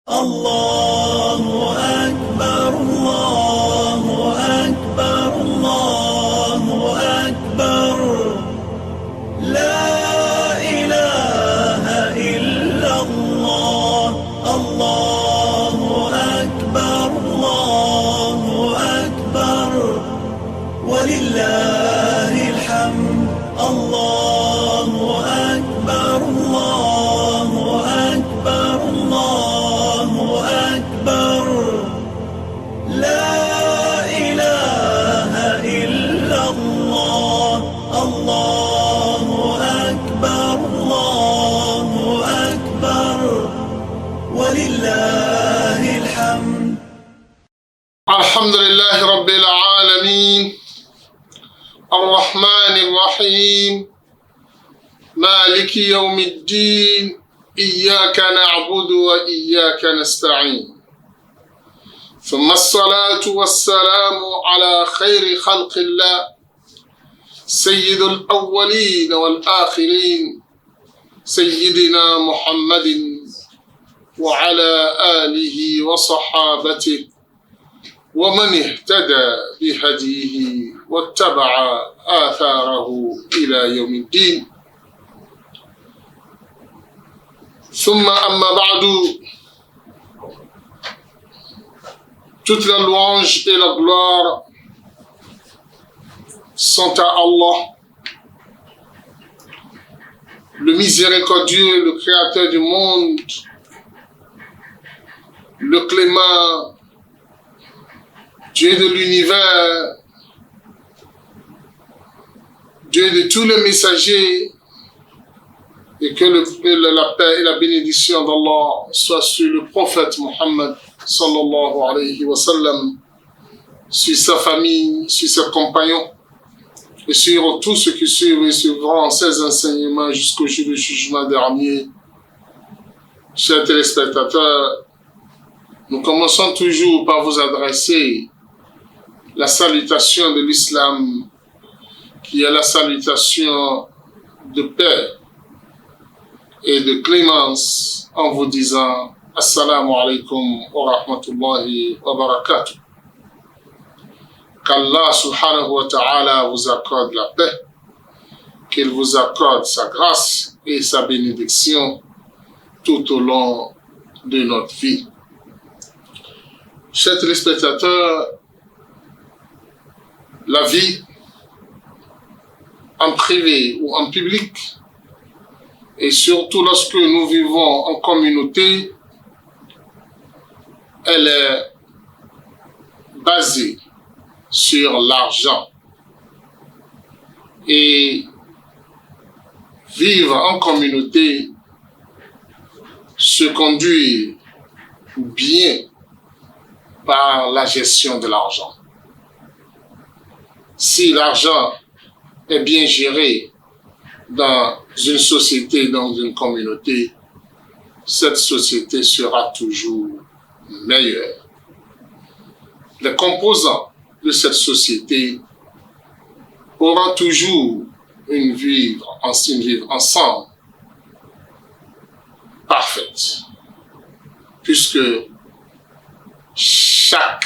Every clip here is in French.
الله أكبر الله أكبر الله أكبر لا إله إلا الله الله أكبر الله أكبر ولله الحمد الله أكبر الله أكبر الله أكبر لا إله إلا الله الله أكبر الله أكبر ولله الحمد. الحمد لله رب العالمين الرحمن الرحيم مالك يوم الدين إياك نعبد وإياك نستعين ثم الصلاة والسلام على خير خلق الله سيد الأولين والآخرين سيدنا محمد وعلى آله وصحابته ومن اهتدى بهديه واتبع آثاره إلى يوم الدين ثم أما بعد. Toute la louange et la gloire sont à Allah, le miséricordieux, le créateur du monde, le clément, Dieu de l'univers, Dieu de tous les messagers, et que la paix et la bénédiction d'Allah soient sur le prophète Mohammed sallallahu alayhi wa sallam, sur sa famille, sur ses compagnons, et sur tous ceux qui suivent et suivront ses enseignements jusqu'au jour du jugement dernier. Chers téléspectateurs, nous commençons toujours par vous adresser la salutation de l'islam, qui est la salutation de paix et de clémence, en vous disant Assalamu alaikum wa rahmatullahi wa barakatuh. Qu'Allah subhanahu wa ta'ala vous accorde la paix, qu'il vous accorde sa grâce et sa bénédiction tout au long de notre vie. Chers téléspectateurs, la vie en privé ou en public, et surtout lorsque nous vivons en communauté, elle est basée sur l'argent. Et vivre en communauté se conduit bien par la gestion de l'argent. Si l'argent est bien géré dans une société, dans une communauté, cette société sera toujours meilleure. Les composants de cette société auront toujours une vivre ensemble parfaite, puisque chaque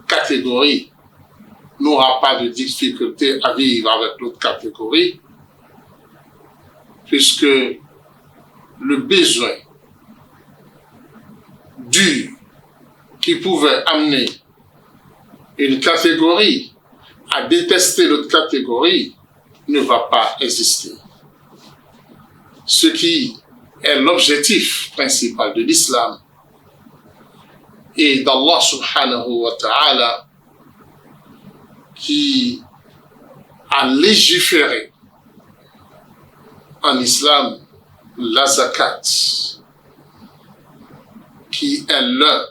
catégorie n'aura pas de difficulté à vivre avec l'autre catégorie, puisque le besoin dur qui pouvait amener une catégorie à détester l'autre catégorie ne va pas exister. Ce qui est l'objectif principal de l'islam et d'Allah subhanahu wa ta'ala, qui a légiféré en islam la zakat, qui est l'un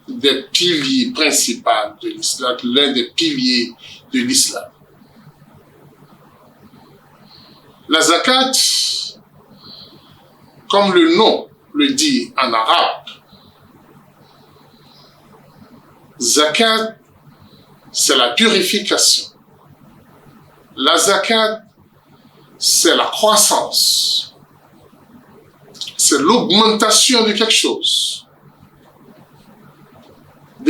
des piliers principaux de l'islam, l'un des piliers de l'islam. La zakat, comme le nom le dit en arabe, zakat, c'est la purification. La zakat, c'est la croissance. C'est l'augmentation de quelque chose.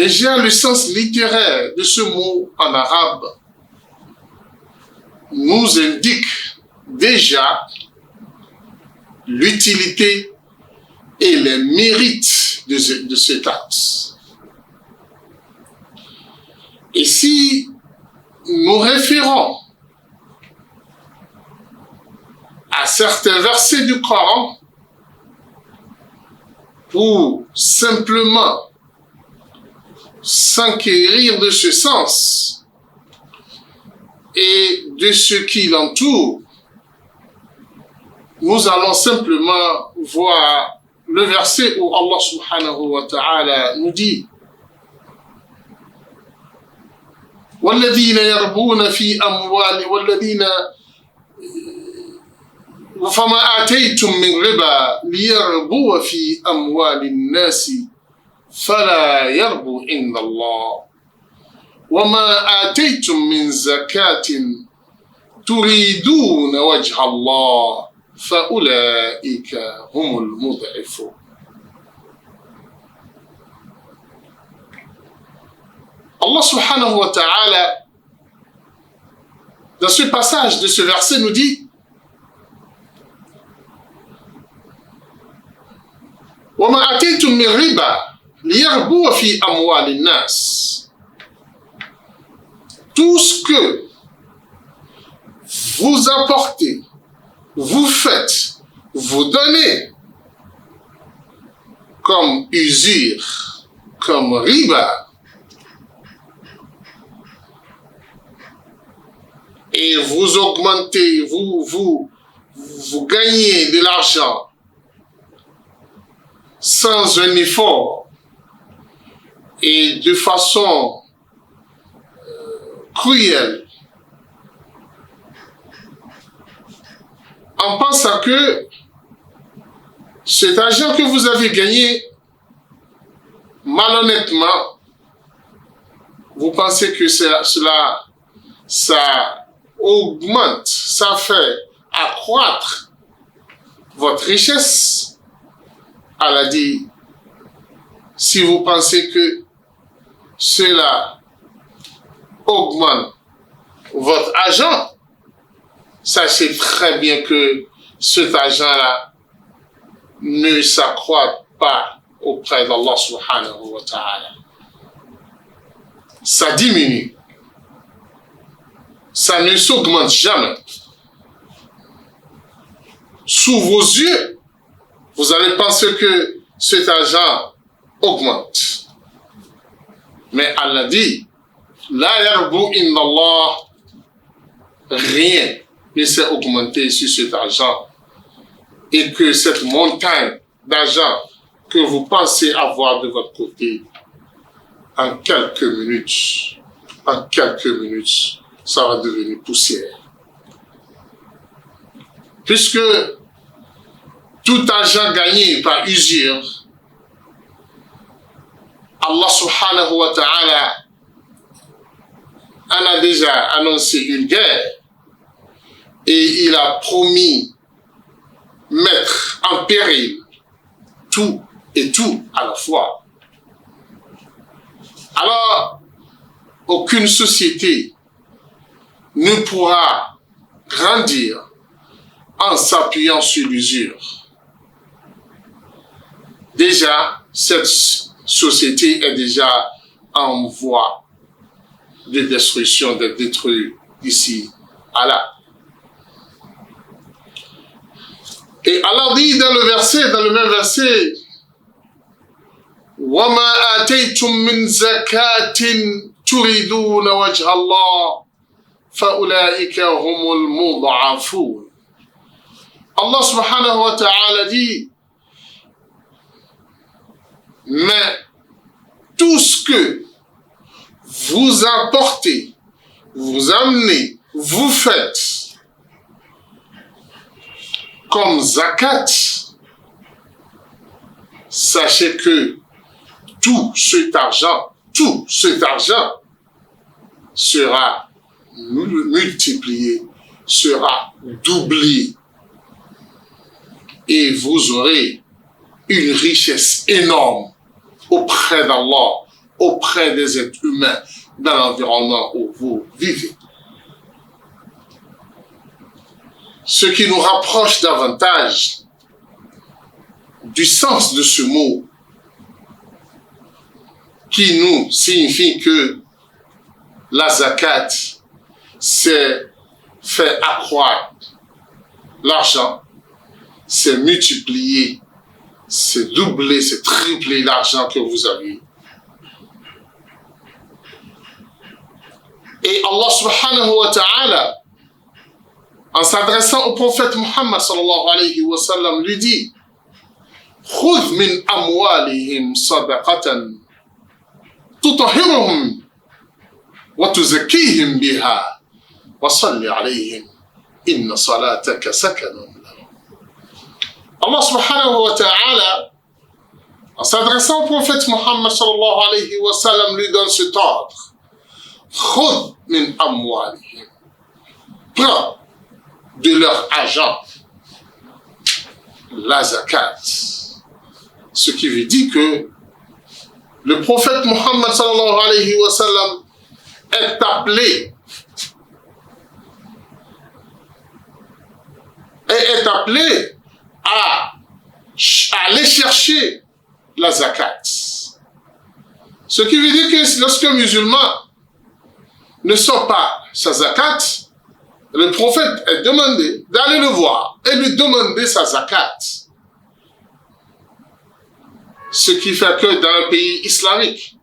Déjà, le sens littéraire de ce mot en arabe nous indique déjà l'utilité et les mérites de cet acte. Et si nous référons à certains versets du Coran pour simplement s'enquérir de ce sens et de ce qui l'entoure, nous allons simplement voir le verset où Allah subhanahu wa ta'ala nous dit والذين يربون في أموال والذين فما آتيتم من ربا ليربو في أموال الناس فلا يربو عند الله وما آتيتم من زكاة تريدون وجه الله فأولئك هم المضعفون. Allah subhanahu wa ta'ala, dans ce passage de ce verset, nous dit وَمَا أَتَيْتُم مِّن رِبًا لِيَرْبُوَ فِي أَمْوَالِ النَّاسِ. Tout ce que vous apportez, vous faites, vous donnez comme usure, comme riba, et vous augmentez, vous gagnez de l'argent sans un effort et de façon cruelle, en pensant que cet argent que vous avez gagné malhonnêtement, vous pensez que ça augmente, ça fait accroître votre richesse. Allah dit, si vous pensez que cela augmente votre argent, sachez très bien que cet argent-là ne s'accroît pas auprès d'Allah subhanahu wa ta'ala. Ça diminue. Ça ne s'augmente jamais. Sous vos yeux, vous allez penser que cet argent augmente. Mais Allah dit, la yarbu indallah, rien ne s'est augmenté sur cet argent. Et que cette montagne d'argent que vous pensez avoir de votre côté, en quelques minutes, ça va devenir poussière. Puisque tout argent gagné par usure, Allah subhanahu wa ta'ala en a déjà annoncé une guerre et il a promis mettre en péril tout et tout à la fois. Alors, aucune société ne pourra grandir en s'appuyant sur l'usure. Déjà, cette société est déjà en voie de destruction, de détruire d'ici à là. Et Allah dit dans le même verset, وَمَا آتَيْتُم مِّن زَكَاةٍ تُرِيدُونَ وَجْهَ اللَّهِ فَأُولَٰئِكَ هُمُ الْمُضْعَفُونَ. Allah subhanahu wa ta'ala dit, mais tout ce que vous apportez, vous amenez, vous faites comme zakat, sachez que tout cet argent sera multiplié, sera doublé, et vous aurez une richesse énorme auprès d'Allah, auprès des êtres humains dans l'environnement où vous vivez. Ce qui nous rapproche davantage du sens de ce mot, qui nous signifie que la zakat, c'est faire accroître l'argent, c'est multiplier, c'est doubler, c'est tripler l'argent que vous avez. Et Allah subhanahu wa ta'ala, en s'adressant au prophète Muhammad sallallahu alayhi wa sallam, lui dit: خذ من أموالهم صدقة تطهرهم وتزكيهم بها وصل عليهم إن صلاتك سكن لهم. Allah subhanahu wa ta'ala, en s'adressant au prophète Muhammad sallallahu alayhi wa sallam, lui donne cet ordre: خذ من أموالهم, prends de leur argent la zakat. Ce qui veut dire que le prophète Muhammad sallallahu alayhi wa sallam est appelé à aller chercher la zakat. Ce qui veut dire que lorsqu'un musulman ne sort pas sa zakat, le prophète est demandé d'aller le voir et lui demander sa zakat. Ce qui fait que dans le pays islamique,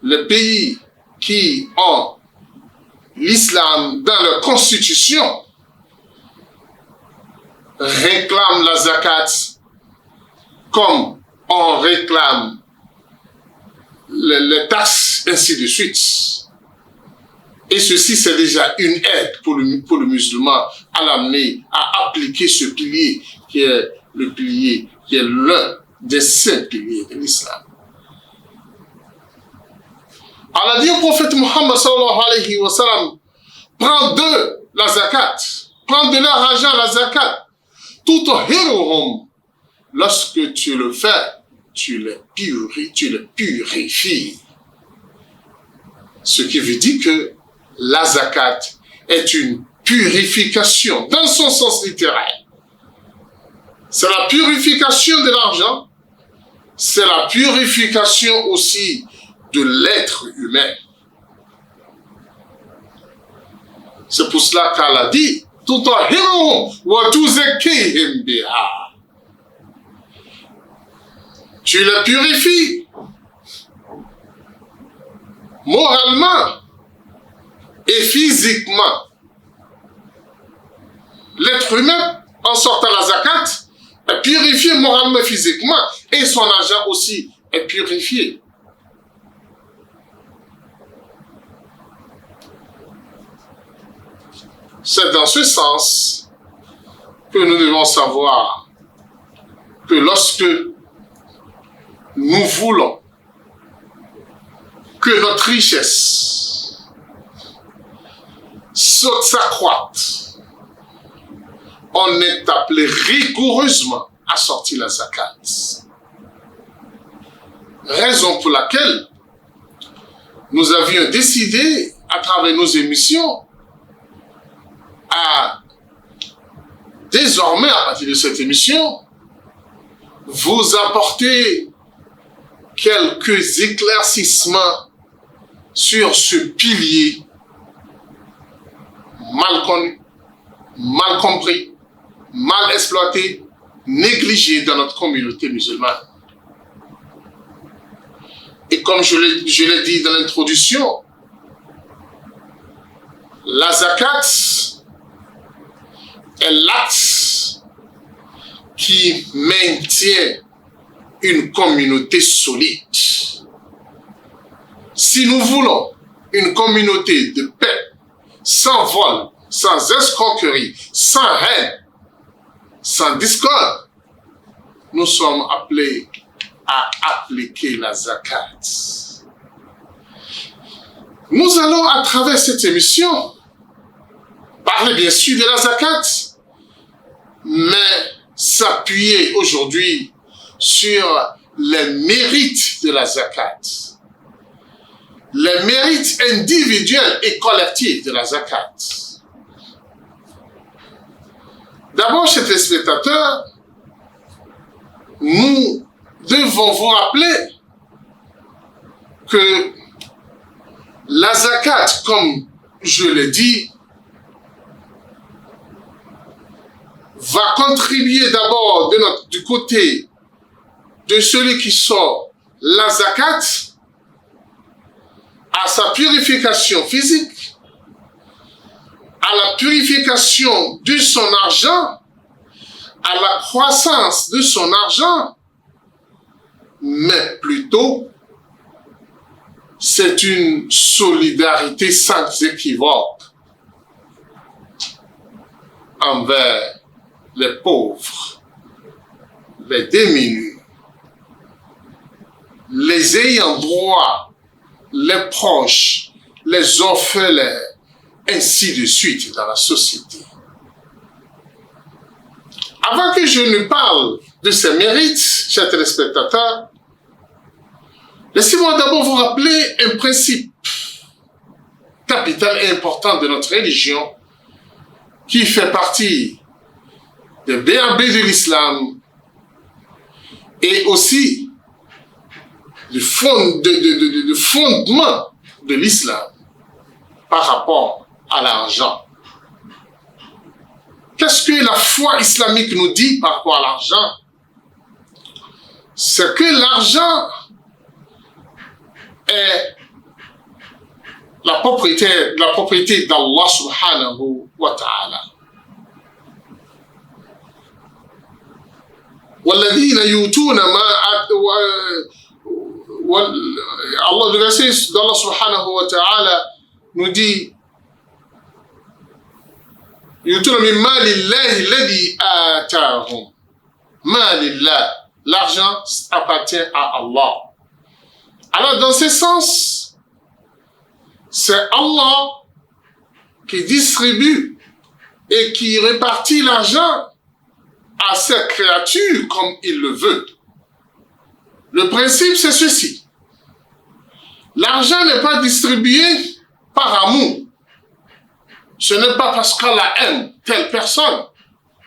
les pays qui ont l'islam dans leur constitution réclament la zakat comme on réclame les taxes, ainsi de suite. Et ceci, c'est déjà une aide pour le musulman à l'amener à appliquer ce pilier qui est le pilier, qui est l'un des 5 piliers de l'islam. Allah dit au prophète Muhammad sallallahu alayhi wa sallam: prends de la zakat, prends de leur argent la zakat, tout hiruhum. Lorsque tu le fais, tu les purifies. Ce qui veut dire que la zakat est une purification dans son sens littéral. C'est la purification de l'argent, c'est la purification aussi de l'être humain. C'est pour cela qu'Allah dit: tu les purifies moralement et physiquement. L'être humain, en sortant la zakat, est purifié moralement et physiquement, et son argent aussi est purifié. C'est dans ce sens que nous devons savoir que lorsque nous voulons que notre richesse s'accroisse, on est appelé rigoureusement à sortir la zakat. Raison pour laquelle nous avions décidé, à travers nos émissions, à désormais, à partir de cette émission, vous apporter quelques éclaircissements sur ce pilier mal connu, mal compris, mal exploité, négligé dans notre communauté musulmane. Et comme je l'ai dit dans l'introduction, la zakat est l'acte qui maintient une communauté solide. Si nous voulons une communauté de paix, sans vol, sans escroquerie, sans haine, sans discorde, nous sommes appelés à appliquer la zakat. Nous allons, à travers cette émission, parler bien sûr de la zakat, mais s'appuyer aujourd'hui sur les mérites de la zakat. les mérites individuels et collectifs de la zakat. D'abord, chers téléspectateurs, nous devons vous rappeler que la zakat, comme je l'ai dit, va contribuer d'abord du côté de celui qui sort la zakat à sa purification physique, à la purification de son argent, à la croissance de son argent, mais plutôt c'est une solidarité sans équivoque envers les pauvres, les démunis, les ayants droit, les proches, les orphelins, ainsi de suite dans la société. Avant que je ne parle de ces mérites, chers téléspectateurs, laissez-moi d'abord vous rappeler un principe capital et important de notre religion qui fait partie des BAB de l'islam et aussi du fondement de l'islam par rapport à l'argent. Qu'est-ce que la foi islamique nous dit par rapport à l'argent? C'est que l'argent est la propriété d'Allah subhanahu wa ta'ala. والذين يؤتون ما Allah, le verset d'Allah subhanahu wa ta'ala nous dit يؤتون من مال الله الذي آتاهم. مال الله, l'argent appartient à Allah. Alors dans ce sens, c'est Allah qui distribue et qui répartit l'argent à ses créatures comme il le veut. Le principe, c'est ceci. L'argent n'est pas distribué par amour. Ce n'est pas parce qu'Allah aime telle personne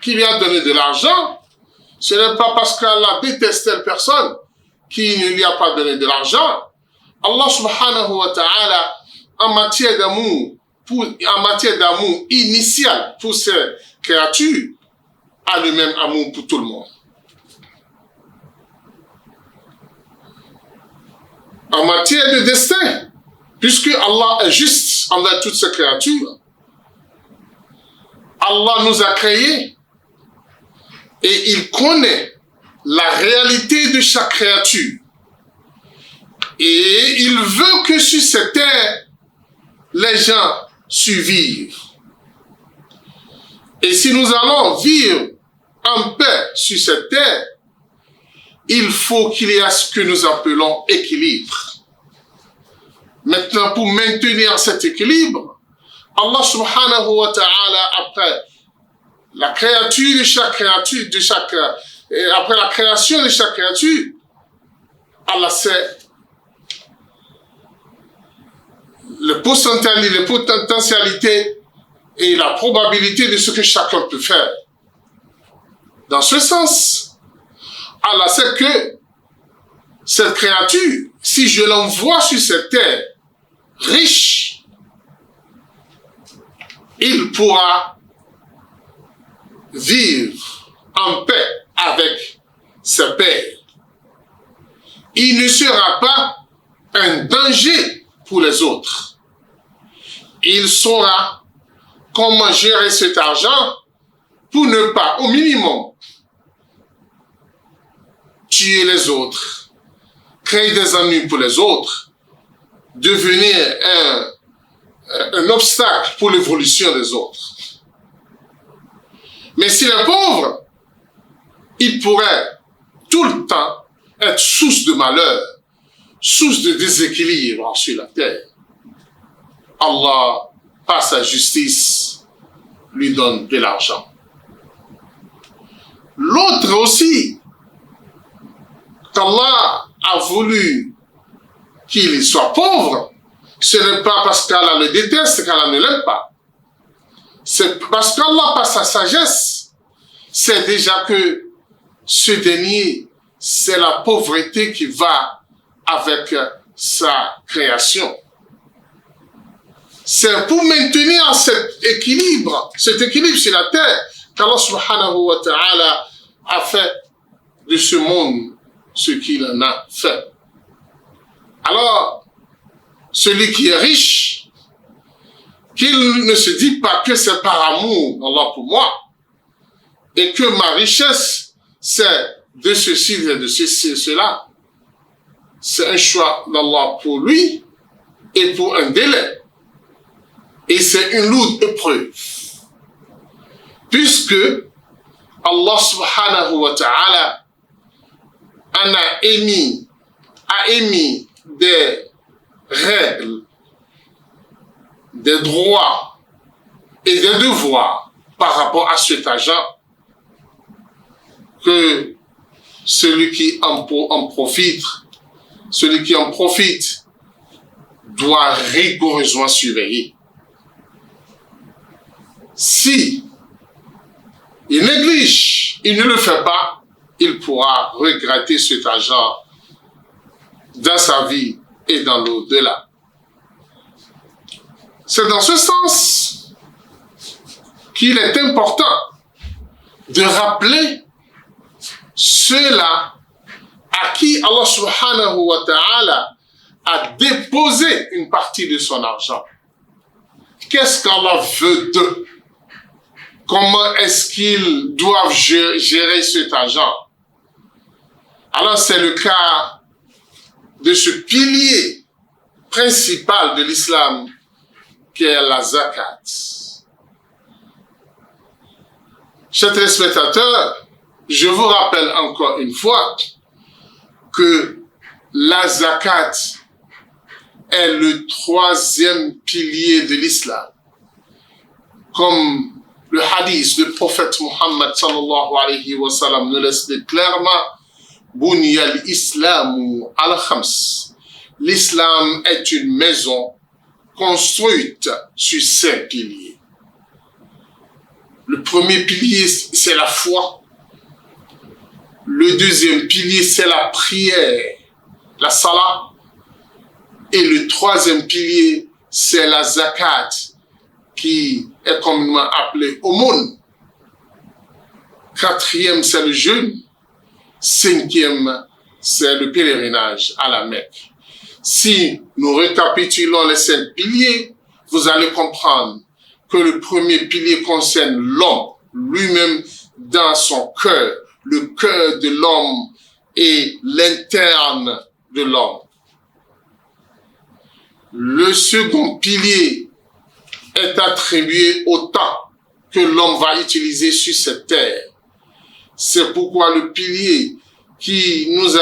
qu'il lui a donné de l'argent. Ce n'est pas parce qu'Allah déteste telle personne qu'il ne lui a pas donné de l'argent. Allah subhanahu wa ta'ala, en matière d'amour initial pour ses créatures, a le même amour pour tout le monde. En matière de destin, puisque Allah est juste envers toutes ses créatures, Allah nous a créés et il connaît la réalité de chaque créature. Et il veut que sur cette terre, les gens survivent. Et si nous allons vivre en paix sur cette terre, il faut qu'il y ait ce que nous appelons équilibre. Maintenant, pour maintenir cet équilibre, Allah subhanahu wa ta'ala, après la créature de chaque créature, après la création de chaque créature, Allah sait les potentialités et la probabilité de ce que chacun peut faire. Dans ce sens, Allah sait que cette créature, si je l'envoie sur cette terre riche, il pourra vivre en paix avec ses pairs. Il ne sera pas un danger pour les autres. Il saura comment gérer cet argent pour ne pas, au minimum, tuer les autres, créer des ennuis pour les autres, devenir un obstacle pour l'évolution des autres. Mais s'il est pauvre, il pourrait tout le temps être source de malheur, source de déséquilibre sur la terre. Allah, par sa justice, lui donne de l'argent. L'autre aussi, qu'Allah a voulu qu'il soit pauvre, ce n'est pas parce qu'Allah le déteste qu'Allah ne l'aime pas. C'est parce qu'Allah, par sa sagesse, sait déjà que ce dernier, c'est la pauvreté qui va avec sa création. C'est pour maintenir cet équilibre sur la terre qu'Allah subhanahu wa ta'ala a fait de ce monde ce qu'il en a fait. Alors, celui qui est riche, qu'il ne se dit pas que c'est par amour d'Allah pour moi et que ma richesse, c'est de ceci et de ceci et cela. C'est un choix d'Allah pour lui et pour un délai. Et c'est une lourde épreuve. Puisque Allah subhanahu wa ta'ala a émis des règles, des droits et des devoirs par rapport à cet argent que celui qui en profite doit rigoureusement surveiller. Si il néglige, il ne le fait pas, il pourra regretter cet argent dans sa vie et dans l'au-delà. C'est dans ce sens qu'il est important de rappeler ceux-là à qui Allah subhanahu wa ta'ala a déposé une partie de son argent. Qu'est-ce qu'Allah veut d'eux? Comment est-ce qu'ils doivent gérer cet argent? Alors c'est le cas de ce pilier principal de l'islam qui est la zakat. Chers téléspectateurs, je vous rappelle encore une fois que la zakat est le troisième pilier de l'islam. Comme le hadith du prophète Muhammad sallallahu alayhi wa sallam nous l'explique clairement, Bunya al-Islamu al-Khams. L'islam est une maison construite sur 5 piliers. Le premier pilier, c'est la foi. Le deuxième pilier, c'est la prière, la salat. Et le troisième pilier, c'est la zakat, qui est communément appelée aumône. Quatrième, c'est le jeûne. Cinquième, c'est le pèlerinage à la Mecque. Si nous récapitulons les 5 piliers, vous allez comprendre que le premier pilier concerne l'homme lui-même dans son cœur, le cœur de l'homme et l'interne de l'homme. Le second pilier est attribué au temps que l'homme va utiliser sur cette terre. C'est pourquoi le pilier qui nous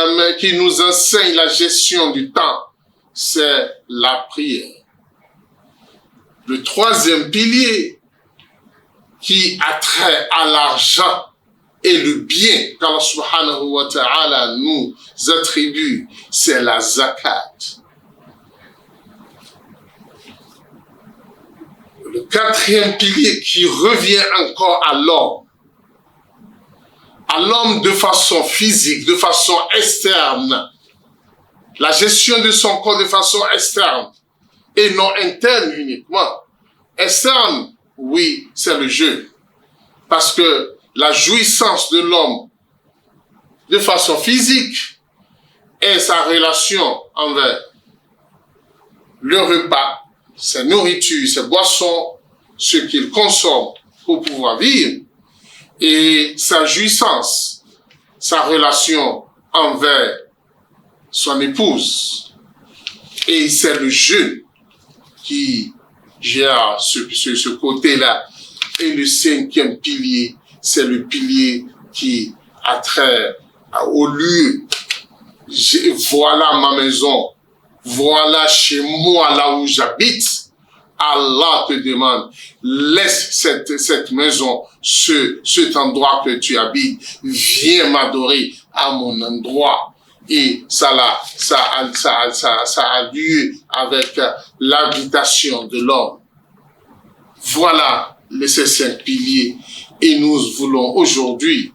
enseigne la gestion du temps, c'est la prière. Le troisième pilier qui a trait à l'argent et le bien qu'Allah subhanahu wa ta'ala nous attribue, c'est la zakat. Le quatrième pilier qui revient encore à l'homme de façon physique, de façon externe, la gestion de son corps de façon externe et non interne uniquement. Externe, oui, c'est le jeûne. Parce que la jouissance de l'homme de façon physique est sa relation envers le repas, sa nourriture, ses boissons, ce qu'il consomme pour pouvoir vivre, et sa jouissance, sa relation envers son épouse. Et c'est le jeûne qui gère ce côté-là. Et le cinquième pilier, c'est le pilier qui a trait au lieu. Voilà ma maison, voilà chez moi là où j'habite. Allah te demande, laisse cette maison, cet endroit que tu habites, viens m'adorer à mon endroit, et ça a lieu avec l'habitation de l'homme. Voilà ces 5 piliers. Et nous voulons aujourd'hui,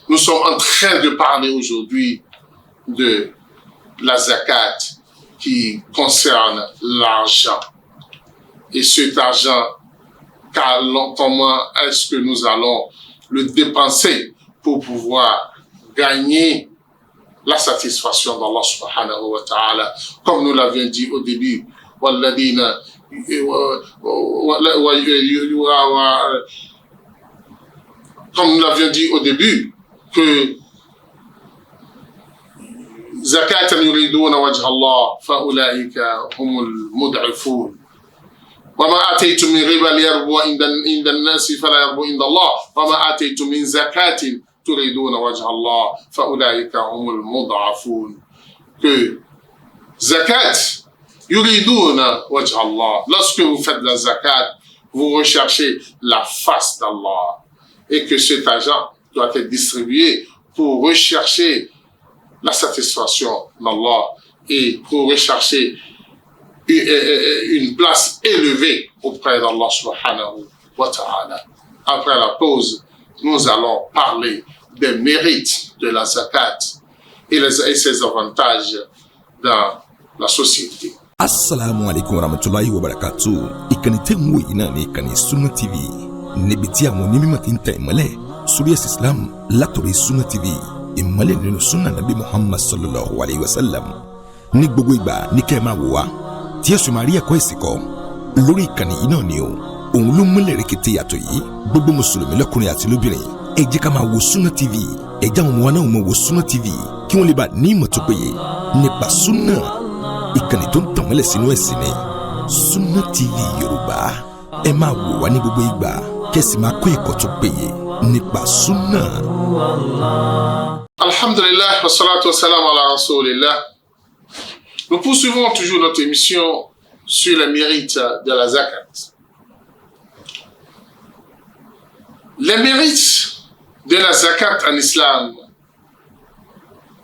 nous sommes en train de parler aujourd'hui de la zakat qui concerne l'argent. Et cet argent, comment est-ce que nous allons le dépenser pour pouvoir gagner la satisfaction d'Allah subhanahu wa ta'ala, comme nous l'avions dit au début, comme nous l'avions dit au début, que zakatan yuriduna wajha Allah fa ulaika humul mud'ifun. وما آتيتم من ربا ليربو عند الناس فلا يربو عند الله وما آتيتم من زكاة تريدون وجه الله فأولئك هم المضعفون. Que zakat yuridun wajh Allah. Lorsque vous faites la zakat, vous recherchez la face d'Allah et que cet argent doit être distribué pour rechercher la satisfaction d'Allah et pour rechercher une place élevée auprès d'Allah subhanahu wa ta'ala. Après la pause, nous allons parler des mérites de la zakat et ses avantages dans la société. Assalamu alaikum warahmatullahi wabarakatuh. Ìkànnì tẹ́ ń wò yìí náà ní ìkànnì Sunna TV. Níbi tí àwọn onímọ̀ ti ń tẹ ìmọ́lẹ̀ sórí ẹ̀sìn Islam látòrí Sunna TV. Ìmọ́lẹ̀ nínú Sunna Nabi Muhammad sallallahu alayhi wa sallam. Ní gbogbo ìgbà ní kẹ́ máa wò wá. Tí ẹ̀sùn máa rí ẹ̀kọ́ ìsìnkọ́ lórí ìkànnì yìí náà ni o. Òun ló múlẹ̀ rẹ̀kẹ̀tẹ̀ yàtọ̀ yìí. Gbogbo mùsùlùmí lọ́kùnrin àti lóbìnrin. Ẹ jẹ́ ká máa wo Sunna TV. Ẹ jẹ́ àwọn ọmọ wa náà máa wo Sunna TV kí wọ́n lè bá ní ìmọ̀ tó péye nípa Sunna. Ìkànnì tó ń tàn mọ́lẹ̀ sínú ẹ̀sìn ni Sunna TV Yorùbá. Ẹ máa wò wá ní gbogbo ìgbà kẹ́sì máa kọ́ ẹ̀kọ́ tó péye nípa Sunna. Alhamdulillah, wa salatu wa salam ala rasulillah. Nous poursuivons toujours notre émission sur les mérites de la zakat. Les mérites de la zakat en islam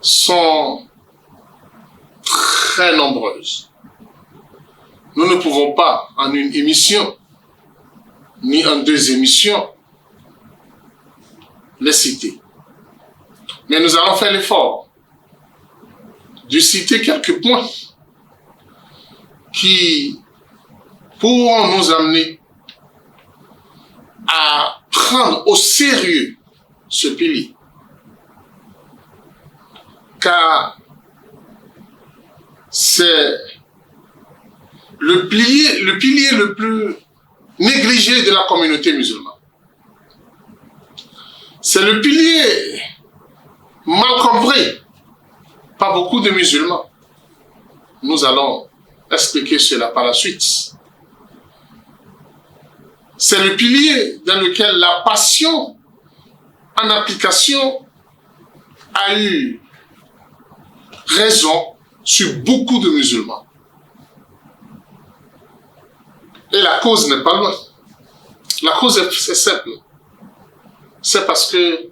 sont très nombreuses. Nous ne pouvons pas, en une émission, ni en 2 émissions, les citer. Mais nous allons faire l'effort de citer quelques points qui pourront nous amener à prendre au sérieux ce pilier. Car c'est le pilier le plus négligé de la communauté musulmane. C'est le pilier mal compris par beaucoup de musulmans. Nous allons expliquer cela par la suite. C'est le pilier dans lequel la passion en application a eu raison sur beaucoup de musulmans. Et la cause n'est pas loin. La cause est simple. C'est parce que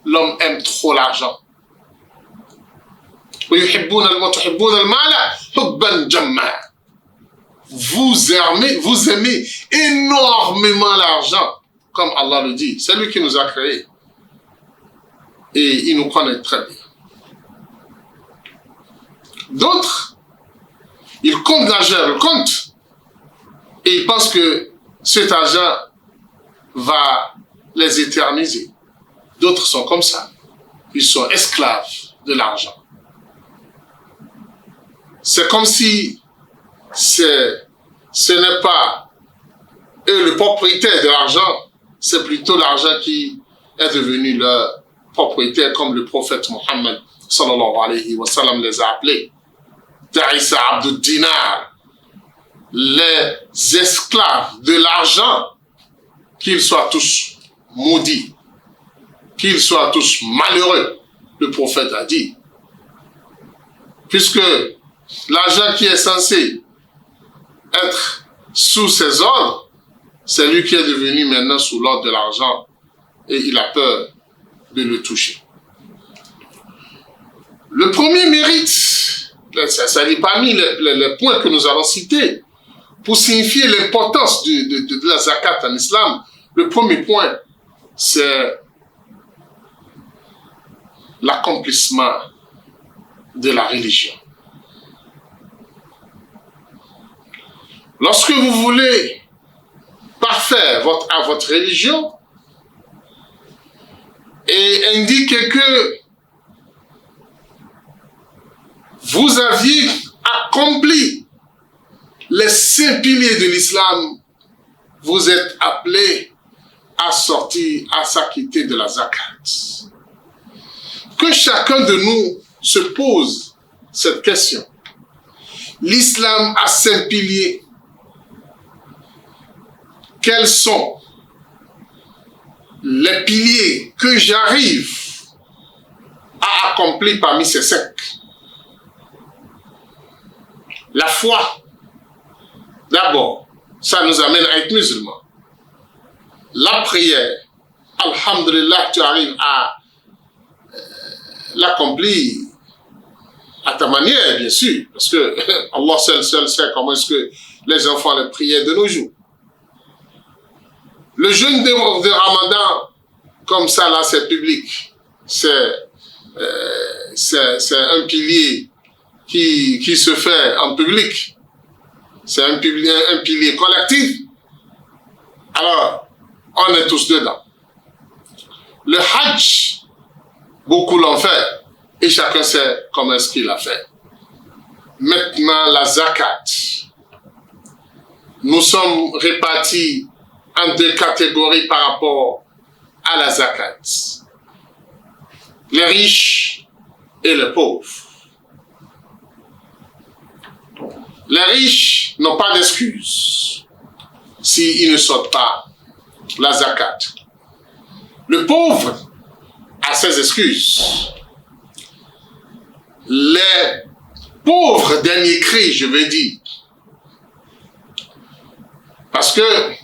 l'homme aime trop l'argent. Vous aimez énormément l'argent, comme Allah le dit. C'est lui qui nous a créés. Et il nous connaît très bien. D'autres, ils comptent l'argent, ils comptent. Et ils pensent que cet argent va les éterniser. D'autres sont comme ça. Ils sont esclaves de l'argent. C'est comme si ce n'est pas eux le propriétaire de l'argent, c'est plutôt l'argent qui est devenu leur propriétaire, comme le prophète Mohammed sallallahu alayhi wa sallam les a appelés. Ta'isa Abdul Dinar, les esclaves de l'argent, qu'ils soient tous maudits, qu'ils soient tous malheureux, le prophète a dit. Puisque l'argent qui est censé être sous ses ordres, c'est lui qui est devenu maintenant sous l'ordre de l'argent et il a peur de le toucher. Le premier mérite, ça n'est parmi les points que nous allons citer, pour signifier l'importance de la zakat en islam. Le premier point, c'est l'accomplissement de la religion. Lorsque vous voulez parfaire votre religion et indiquer que vous aviez accompli les 5 piliers de l'islam, vous êtes appelés à sortir, à s'acquitter de la zakat. Que chacun de nous se pose cette question. L'islam a 5 piliers. Quels sont les piliers que j'arrive à accomplir parmi ces 5? La foi, d'abord, ça nous amène à être musulmans. La prière, alhamdulillah, tu arrives à l'accomplir à ta manière, bien sûr, parce que Allah seul sait comment est-ce que les gens font les prières de nos jours. Le jeûne de Ramadan, comme ça, là, c'est public. C'est un pilier qui se fait en public. C'est un pilier collectif. Alors, on est tous dedans. Le Hajj, beaucoup l'ont fait, et chacun sait comment est-ce qu'il l'a fait. Maintenant, la zakat. Nous sommes répartis en 2 catégories par rapport à la zakat. Les riches et les pauvres. Les riches n'ont pas d'excuses s'ils ne sortent pas la zakat. Le pauvre a ses excuses. Les pauvres derniers cris, je veux dire. Parce que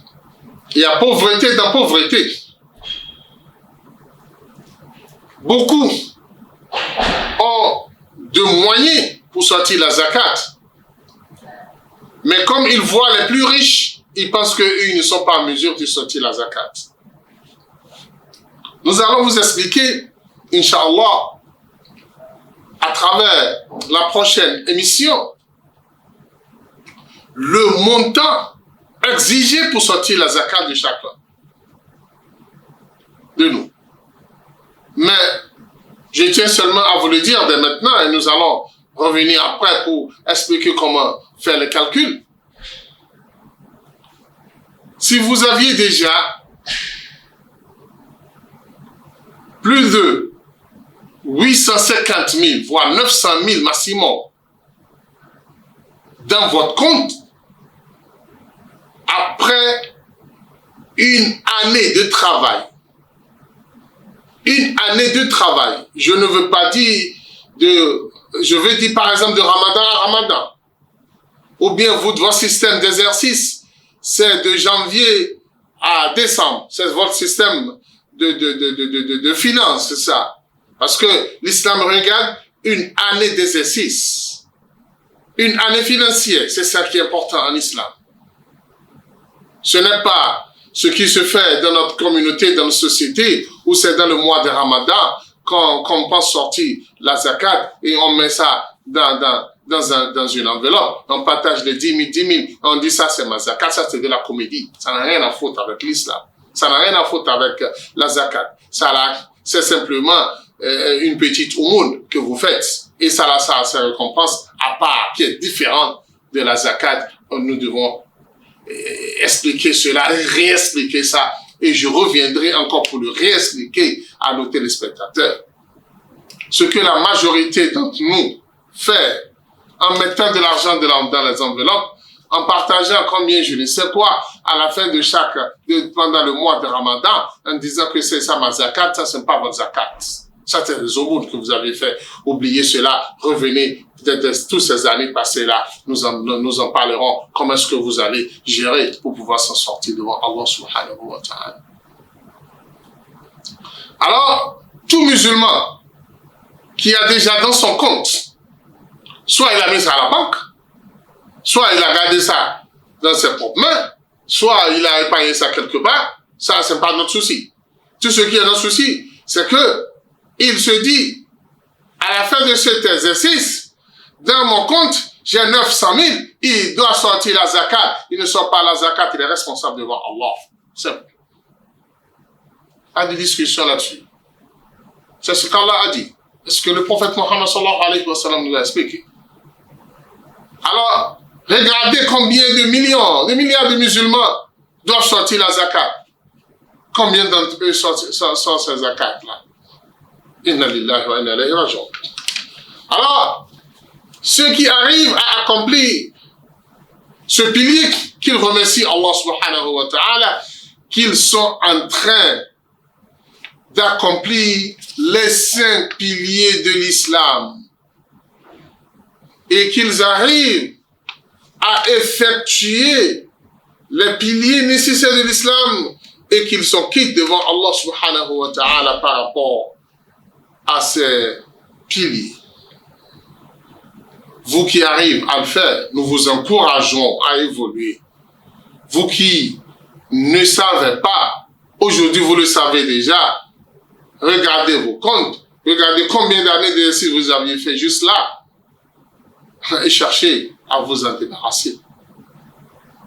il y a pauvreté dans pauvreté. Beaucoup ont de moyens pour sortir la zakat. Mais comme ils voient les plus riches, ils pensent qu'eux ne sont pas en mesure de sortir la zakat. Nous allons vous expliquer, Inch'Allah, à travers la prochaine émission, le montant exigé pour sortir la zakat de chacun de nous. Mais je tiens seulement à vous le dire dès maintenant et nous allons revenir après pour expliquer comment faire les calculs. Si vous aviez déjà plus de 850 000, voire 900 000 maximum dans votre compte, après une année de travail, je ne veux pas dire je veux dire par exemple de Ramadan à Ramadan, ou bien votre système d'exercice, c'est de janvier à décembre, c'est votre système de finances, c'est ça. Parce que l'islam regarde une année d'exercice, une année financière, c'est ça qui est important en islam. Ce n'est pas ce qui se fait dans notre communauté, dans notre société, où c'est dans le mois de Ramadan qu'on pense sortir la zakat et on met ça dans une enveloppe. On partage les 10 000, on dit ça c'est ma zakat, ça c'est de la comédie. Ça n'a rien à foutre avec l'islam. Ça n'a rien à foutre avec la zakat. C'est simplement une petite aumône que vous faites. Et ça a sa récompense à part, qui est différente de la zakat. Nous devons expliquer cela, réexpliquer ça, et je reviendrai encore pour le réexpliquer à nos téléspectateurs. Ce que la majorité d'entre nous fait en mettant de l'argent dans les enveloppes, en partageant combien je ne sais quoi à la fin de pendant le mois de Ramadan, en disant que c'est ça ma zakat, ça c'est pas votre zakat. Ça c'est les aumônes que vous avez fait. Oubliez cela, revenez de toutes ces années passées là, nous en parlerons, comment est-ce que vous allez gérer pour pouvoir s'en sortir devant Allah subhanahu wa ta'ala. Alors, tout musulman qui a déjà dans son compte, soit il a mis ça à la banque, soit il a gardé ça dans ses propres mains, soit il a épargné ça quelque part, ça c'est pas notre souci. Tout ce qui est notre souci, c'est que il se dit, à la fin de cet exercice, dans mon compte, j'ai 900 000, il doit sortir la zakat. Il ne sort pas la zakat, il est responsable devant Allah. Simple. Il y a des discussions là-dessus. C'est ce qu'Allah a dit. Est-ce que le prophète Mohammed sallallahu alayhi wa sallam nous a expliqué? Alors, regardez combien de millions, de milliards de musulmans doivent sortir la zakat. Combien d'entre eux sortent ces zakats-là? Inna lillahi wa inna ilayhi raji'un. Alors, ceux qui arrivent à accomplir ce pilier qu'ils remercient Allah subhanahu wa ta'ala, qu'ils sont en train d'accomplir les 5 piliers de l'islam et qu'ils arrivent à effectuer les piliers nécessaires de l'islam et qu'ils sont quittes devant Allah subhanahu wa ta'ala par rapport à ces piliers. Vous qui arrivez à le faire, nous vous encourageons à évoluer. Vous qui ne savez pas, aujourd'hui vous le savez déjà, regardez vos comptes, regardez combien d'années d'exercice vous aviez fait juste là, et cherchez à vous en débarrasser.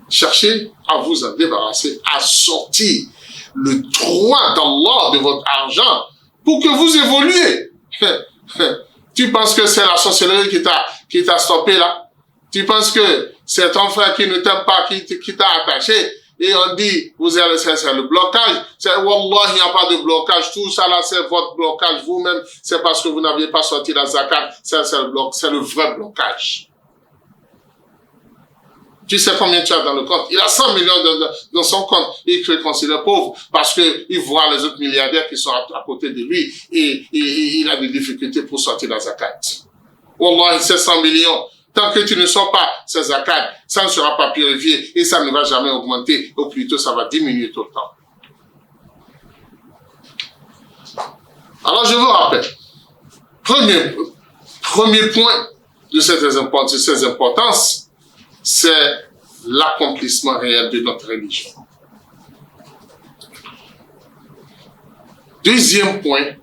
Cherchez à vous en débarrasser, à sortir le droit d'Allah de votre argent pour que vous évoluiez. Tu penses que c'est la sorcellerie qui t'a stoppé là? Tu penses que c'est ton frère qui ne t'aime pas, qui t'a attaché? Et on dit, c'est le blocage. Wallah, il n'y a pas de blocage. Tout ça là, c'est votre blocage. Vous-même, c'est parce que vous n'aviez pas sorti la zakat. C'est le vrai blocage. Tu sais combien tu as dans le compte? Il a 100 millions dans son compte. Il se considère pauvre parce qu'il voit les autres milliardaires qui sont à côté de lui et il a des difficultés pour sortir la zakat. Wallah, c'est 100 millions. Tant que tu ne sors pas ces zakat, ça ne sera pas purifié et ça ne va jamais augmenter. Ou plutôt, ça va diminuer tout le temps. Alors, je vous rappelle. Premier point de ces importances, c'est l'accomplissement réel de notre religion. Deuxième point,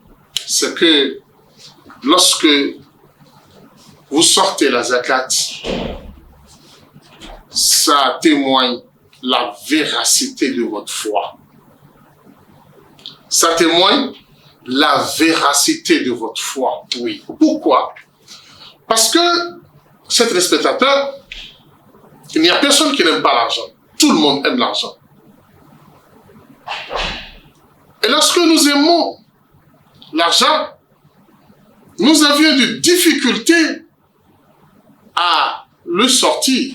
c'est que lorsque vous sortez la zakat, ça témoigne la véracité de votre foi. Ça témoigne la véracité de votre foi. Oui. Pourquoi? Parce que, chers téléspectateurs, il n'y a personne qui n'aime pas l'argent. Tout le monde aime l'argent. Et lorsque nous aimons l'argent, nous avions des difficultés à le sortir,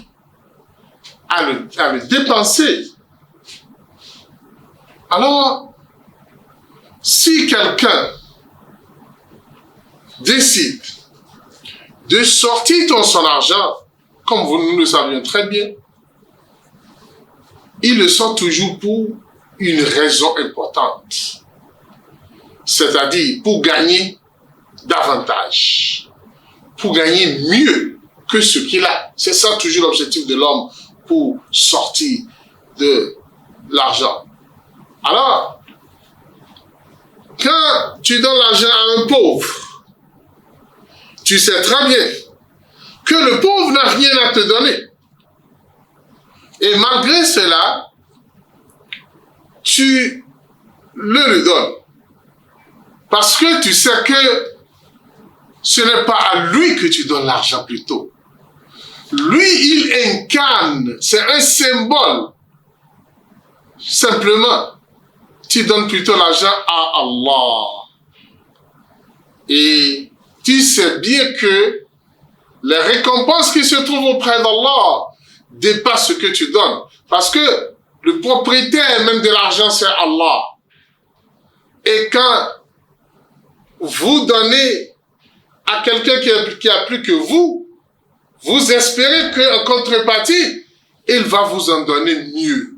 à le dépenser. Alors, si quelqu'un décide de sortir son argent, comme nous le savions très bien, il le sort toujours pour une raison importante. C'est-à-dire pour gagner davantage, pour gagner mieux que ce qu'il a. C'est ça toujours l'objectif de l'homme pour sortir de l'argent. Alors, quand tu donnes l'argent à un pauvre, tu sais très bien que le pauvre n'a rien à te donner. Et malgré cela, tu le donnes. Parce que tu sais que ce n'est pas à lui que tu donnes l'argent plutôt. Lui, il incarne, c'est un symbole. Simplement, tu donnes plutôt l'argent à Allah. Et tu sais bien que les récompenses qui se trouvent auprès d'Allah dépassent ce que tu donnes. Parce que le propriétaire même de l'argent, c'est Allah. Et quand vous donnez à quelqu'un qui a plus que vous, vous espérez qu'en contrepartie, il va vous en donner mieux.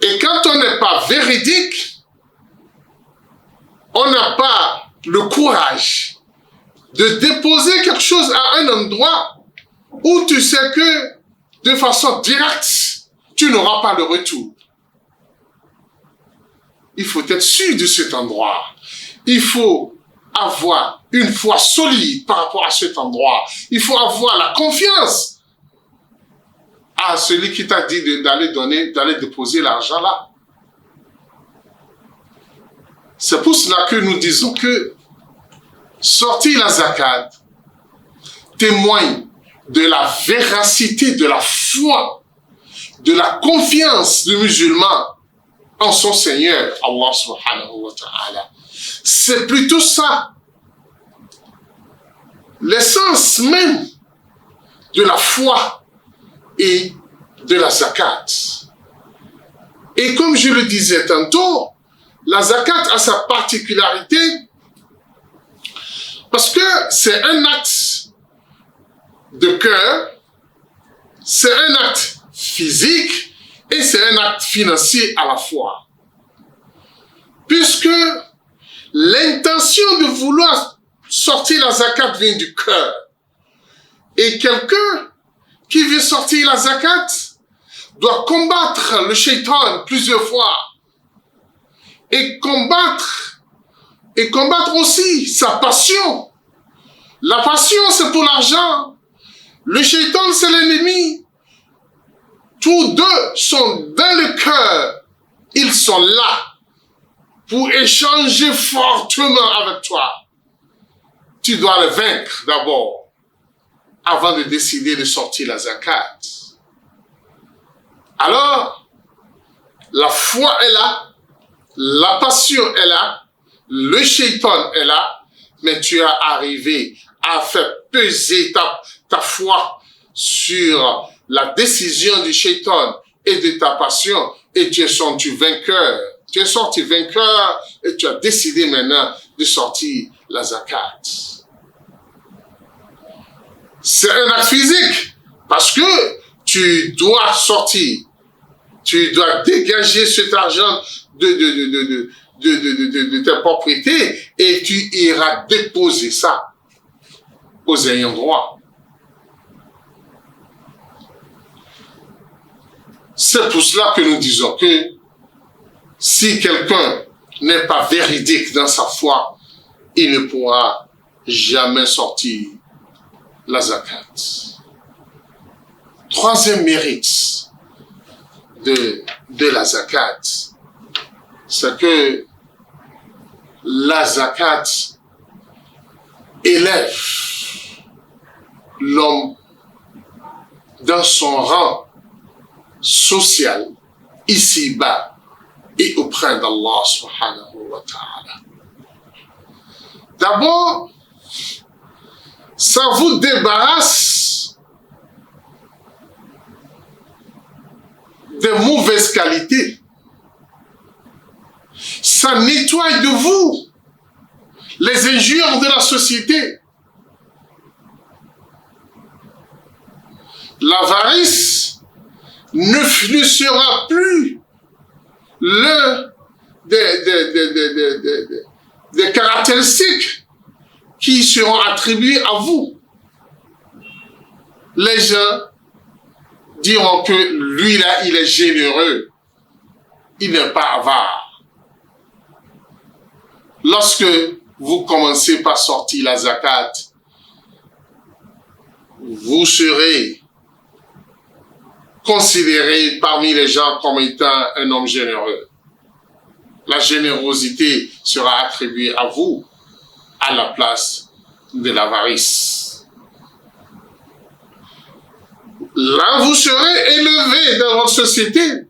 Et quand on n'est pas véridique, on n'a pas le courage de déposer quelque chose à un endroit où tu sais que de façon directe, tu n'auras pas de retour. Il faut être sûr de cet endroit. Il faut avoir une foi solide par rapport à cet endroit. Il faut avoir la confiance à celui qui t'a dit d'aller déposer l'argent là. C'est pour cela que nous disons que sortir la zakat témoigne de la véracité, de la foi, de la confiance du musulman en son Seigneur, Allah subhanahu wa ta'ala. C'est plutôt ça, l'essence même de la foi et de la zakat. Et comme je le disais tantôt, la zakat a sa particularité parce que c'est un acte de cœur, c'est un acte physique et c'est un acte financier à la fois. Puisque l'intention de vouloir sortir la zakat vient du cœur. Et quelqu'un qui veut sortir la zakat doit combattre le shaitan plusieurs fois. Et combattre aussi sa passion. La passion, c'est pour l'argent. Le shaitan, c'est l'ennemi. Tous deux sont dans le cœur. Ils sont là pour échanger fortement avec toi. Tu dois le vaincre d'abord, avant de décider de sortir la zakat. Alors, la foi est là, la passion est là, le shaitan est là, mais tu as arrivé à faire peser ta foi sur la décision du shaitan et de ta passion, et tu es sorti vainqueur. Tu es sorti vainqueur et tu as décidé maintenant de sortir la zakat. C'est un acte physique parce que tu dois sortir, tu dois dégager cet argent de tes propriétés et tu iras déposer ça aux ayants droit. C'est pour cela que nous disons que si quelqu'un n'est pas véridique dans sa foi, il ne pourra jamais sortir la zakat. Troisième mérite de la zakat, c'est que la zakat élève l'homme dans son rang social ici-bas et auprès d'Allah subhanahu wa ta'ala. D'abord, ça vous débarrasse des mauvaises qualités. Ça nettoie de vous les injures de la société. L'avarice ne sera plus l'un des caractéristiques qui seront attribuées à vous. Les gens diront que lui là, il est généreux, il n'est pas avare. Lorsque vous commencez par sortir la zakat, vous serez considéré parmi les gens comme étant un homme généreux. La générosité sera attribuée à vous à la place de l'avarice. Là, vous serez élevé dans votre société.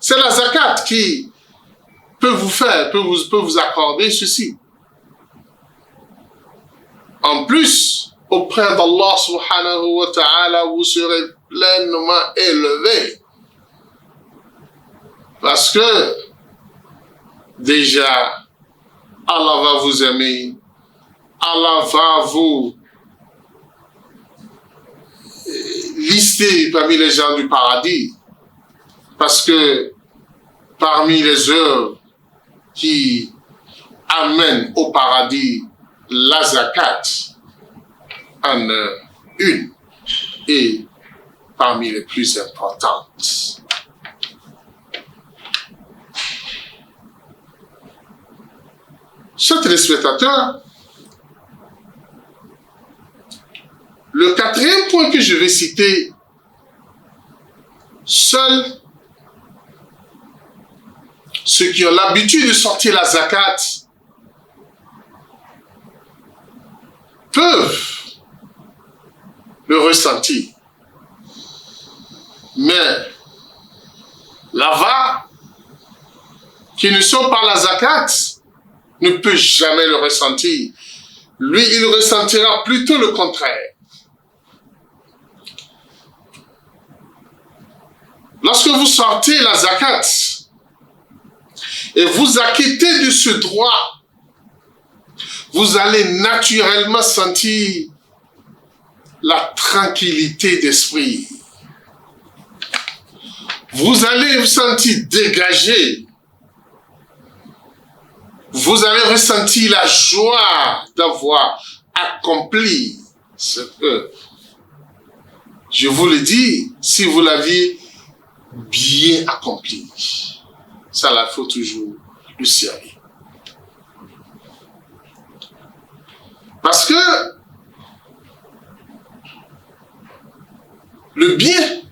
C'est la zakat qui peut vous accorder ceci. En plus, auprès d'Allah subhanahu wa ta'ala, vous serez pleinement élevé. Parce que, déjà, Allah va vous aimer, Allah va vous lister parmi les gens du paradis. Parce que, parmi les œuvres qui amène au paradis la zakat en une et parmi les plus importantes. Chers téléspectateurs, le quatrième point que je vais citer, seuls ceux qui ont l'habitude de sortir la zakat peuvent le ressentir. Mais l'avare qui ne sont pas la zakat ne peut jamais le ressentir. Lui, il ressentira plutôt le contraire. Lorsque vous sortez la zakat et vous acquittez de ce droit, vous allez naturellement sentir la tranquillité d'esprit. Vous allez vous sentir dégagé. Vous allez ressentir la joie d'avoir accompli cette œuvre. Je vous le dis, si vous l'aviez bien accompli, ça là, il faut toujours le servir. Parce que le bien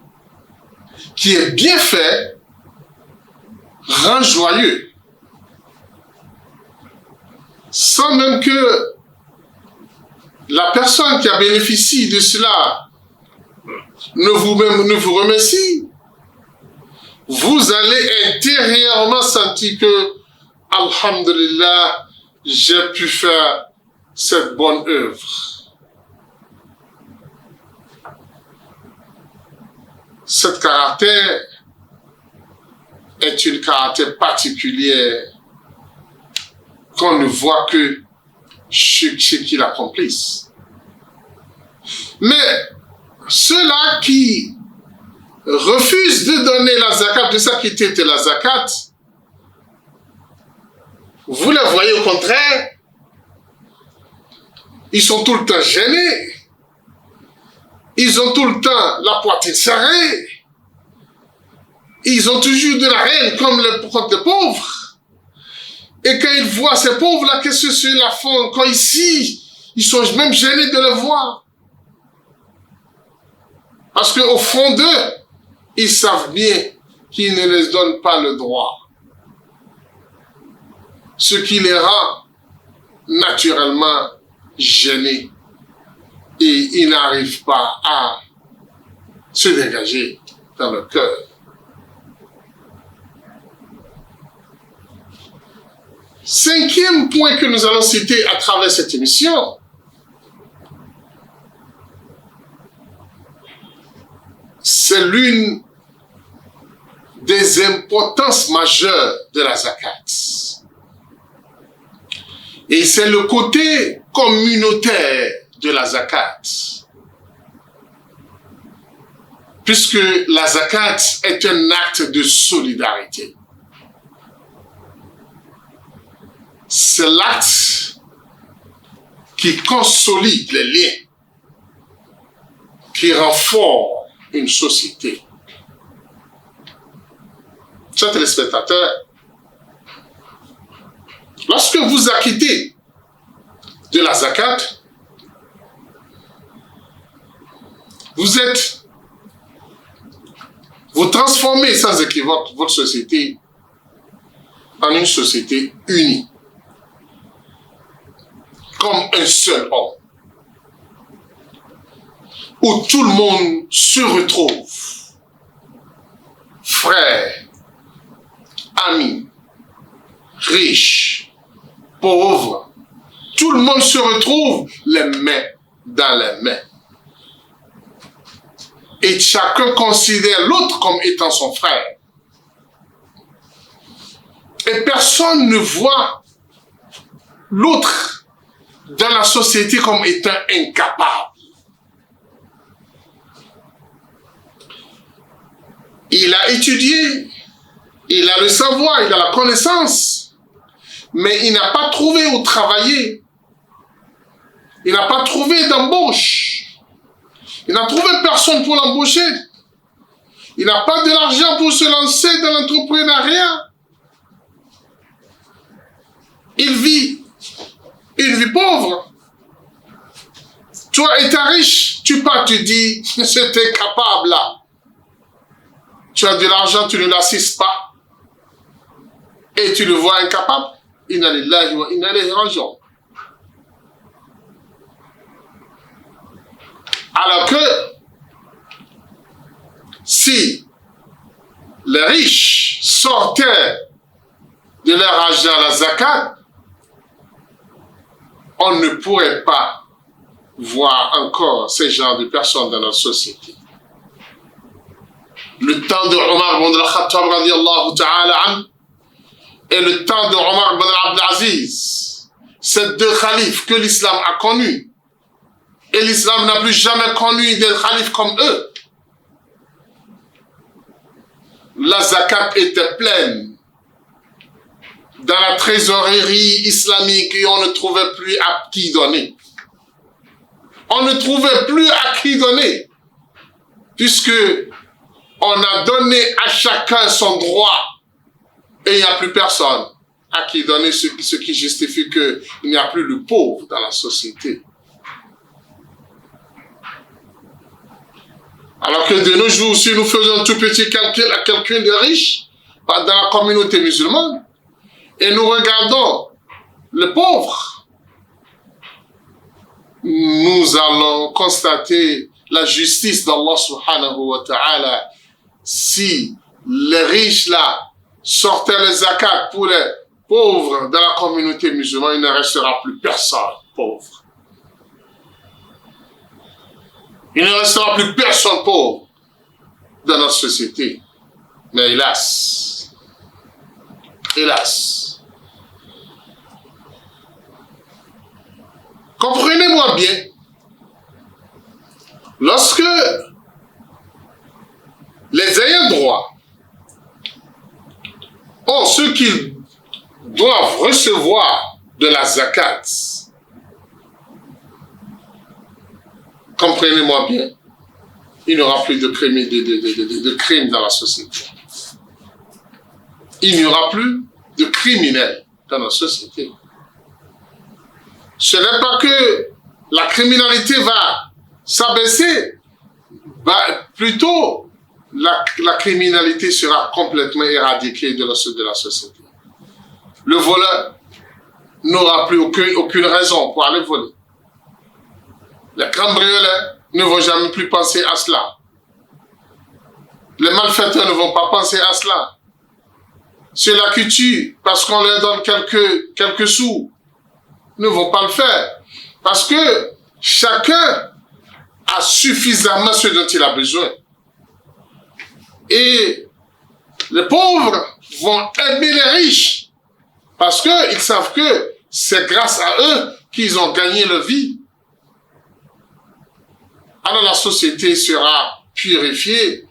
qui est bien fait rend joyeux. Sans même que la personne qui a bénéficié de cela ne vous remercie, vous allez intérieurement sentir que, alhamdulillah, j'ai pu faire cette bonne œuvre. Ce caractère est un caractère particulier qu'on ne voit que ceux qui l'accomplissent. Mais ceux-là qui refusent de donner la zakat, de s'acquitter de la zakat, vous les voyez au contraire, ils sont tout le temps gênés, ils ont tout le temps la poitrine serrée, ils ont toujours de la haine contre les pauvres. Et quand ils voient ces pauvres-là, qu'est-ce que ceux-là font quand ici, ils sont même gênés de les voir. Parce qu'au fond d'eux, ils savent bien qu'ils ne les donnent pas le droit. Ce qui les rend naturellement gênés. Et ils n'arrivent pas à se dégager dans le cœur. Cinquième point que nous allons citer à travers cette émission, c'est l'une des importances majeures de la zakat. Et c'est le côté communautaire de la zakat. Puisque la zakat est un acte de solidarité. C'est l'acte qui consolide les liens, qui rend fort une société. Chers téléspectateurs, lorsque vous acquittez de la zakat, vous transformez sans équivoque votre société en une société unie, comme un seul homme, où tout le monde se retrouve, frères, amis, riches, pauvres, tout le monde se retrouve les mains dans les mains. Et chacun considère l'autre comme étant son frère. Et personne ne voit l'autre dans la société comme étant incapable. Il a étudié, il a le savoir, il a la connaissance, mais il n'a pas trouvé où travailler. Il n'a pas trouvé d'embauche. Il n'a trouvé personne pour l'embaucher. Il n'a pas de l'argent pour se lancer dans l'entrepreneuriat. Il vit une vie pauvre. Toi, étant riche, tu pars, tu dis, c'était capable là. Tu as de l'argent, tu ne l'assistes pas. Et tu le vois incapable. Inna lillahi wa inna ilayhi raji'un. Alors que, si les riches sortaient de leur argent la zakat, on ne pourrait pas voir encore ces genres de personnes dans notre société. Le temps de Omar ibn al-Khattab radiyallahu ta'ala anhu et le temps de Omar ibn Abdelaziz, ces deux khalifes que l'islam a connus, et l'islam n'a plus jamais connu des khalifes comme eux. La zakat était pleine dans la trésorerie islamique et on ne trouvait plus à qui donner. On ne trouvait plus à qui donner, puisque on a donné à chacun son droit et il n'y a plus personne à qui donner, ce qui justifie qu'il n'y a plus de pauvres dans la société. Alors que de nos jours, si nous faisons un tout petit calcul à quelqu'un de riche dans la communauté musulmane et nous regardons le pauvre, nous allons constater la justice d'Allah subhanahu wa ta'ala. Si les riches là sortaient les zakat pour les pauvres dans la communauté musulmane, il ne restera plus personne pauvre. Il ne restera plus personne pauvre dans notre société. Mais hélas, comprenez-moi bien, lorsque les ayants droit ont ce qu'ils doivent recevoir de la zakat, comprenez-moi bien, il n'y aura plus de crimes dans la société. Il n'y aura plus de criminels dans la société. Ce n'est pas que la criminalité va s'abaisser, plutôt la criminalité sera complètement éradiquée de la société. Le voleur n'aura plus aucune raison pour aller voler. Les cambrioleurs ne vont jamais plus penser à cela. Les malfaiteurs ne vont pas penser à cela. Ceux-là qui tuent parce qu'on leur donne quelques sous ne vont pas le faire. Parce que chacun a suffisamment ce dont il a besoin. Et les pauvres vont aimer les riches parce qu'ils savent que c'est grâce à eux qu'ils ont gagné leur vie. Alors la société sera purifiée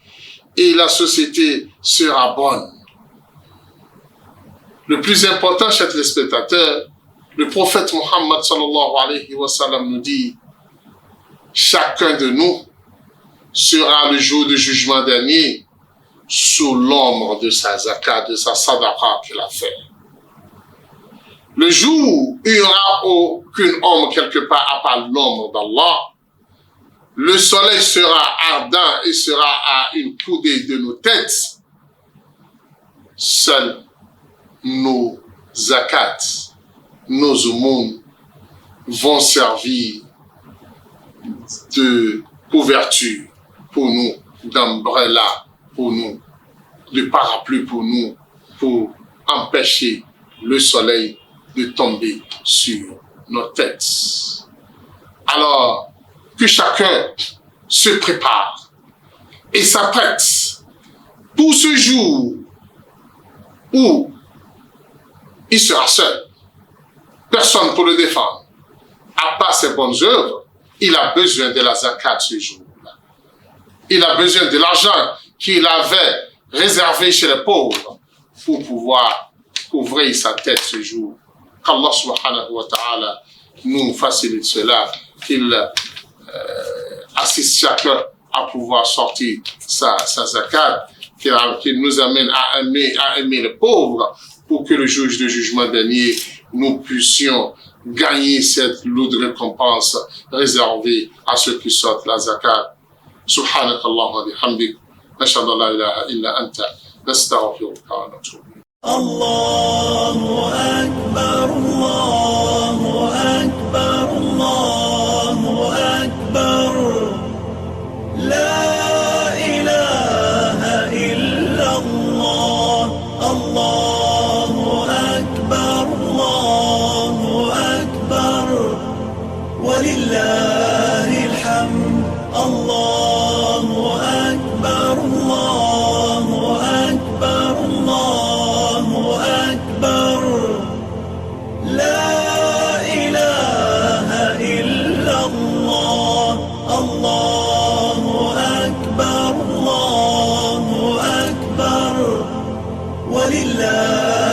et la société sera bonne. Le plus important, chers téléspectateurs, le prophète Mohammed sallallahu alayhi wa sallam nous dit: chacun de nous sera le jour du jugement dernier sous l'ombre de sa zakat, de sa sadaqa qu'il a fait. Le jour où il n'y aura aucune ombre quelque part à part l'ombre d'Allah, le soleil sera ardent et sera à une coudée de nos têtes. Seuls nos zakats, nos aumônes vont servir de couverture pour nous, d'umbrella pour nous, de parapluie pour nous, pour empêcher le soleil de tomber sur nos têtes. Alors, que chacun se prépare et s'apprête pour ce jour où il sera seul. Personne pour le défendre. À part ses bonnes œuvres, il a besoin de la zakat ce jour-là. Il a besoin de l'argent qu'il avait réservé chez les pauvres pour pouvoir couvrir sa tête ce jour qu'Allah subhanahu wa ta'ala nous facilite cela, qu'il assiste chacun à pouvoir sortir sa zakat, qu'il nous amène à aimer les pauvres, pour que le jour de jugement dernier, nous puissions gagner cette lourde récompense réservée à ceux qui sortent la zakat. Subhanak Allahumma bihamdik, nashhadu an la ilaha illa anta, nastaghfiruka wa natubu ilayk. Allahu Akbar, Allahu Akbar, Allahu Akbar. La ilaha illa Allah, Allahu Akbar, Allahu Akbar. Walillahil hamd, Allahu Akbar, Allahu Akbar, Allahu Akbar. La ilaha illa Allah, Allahu Akbar, Allahu Akbar. Walillah.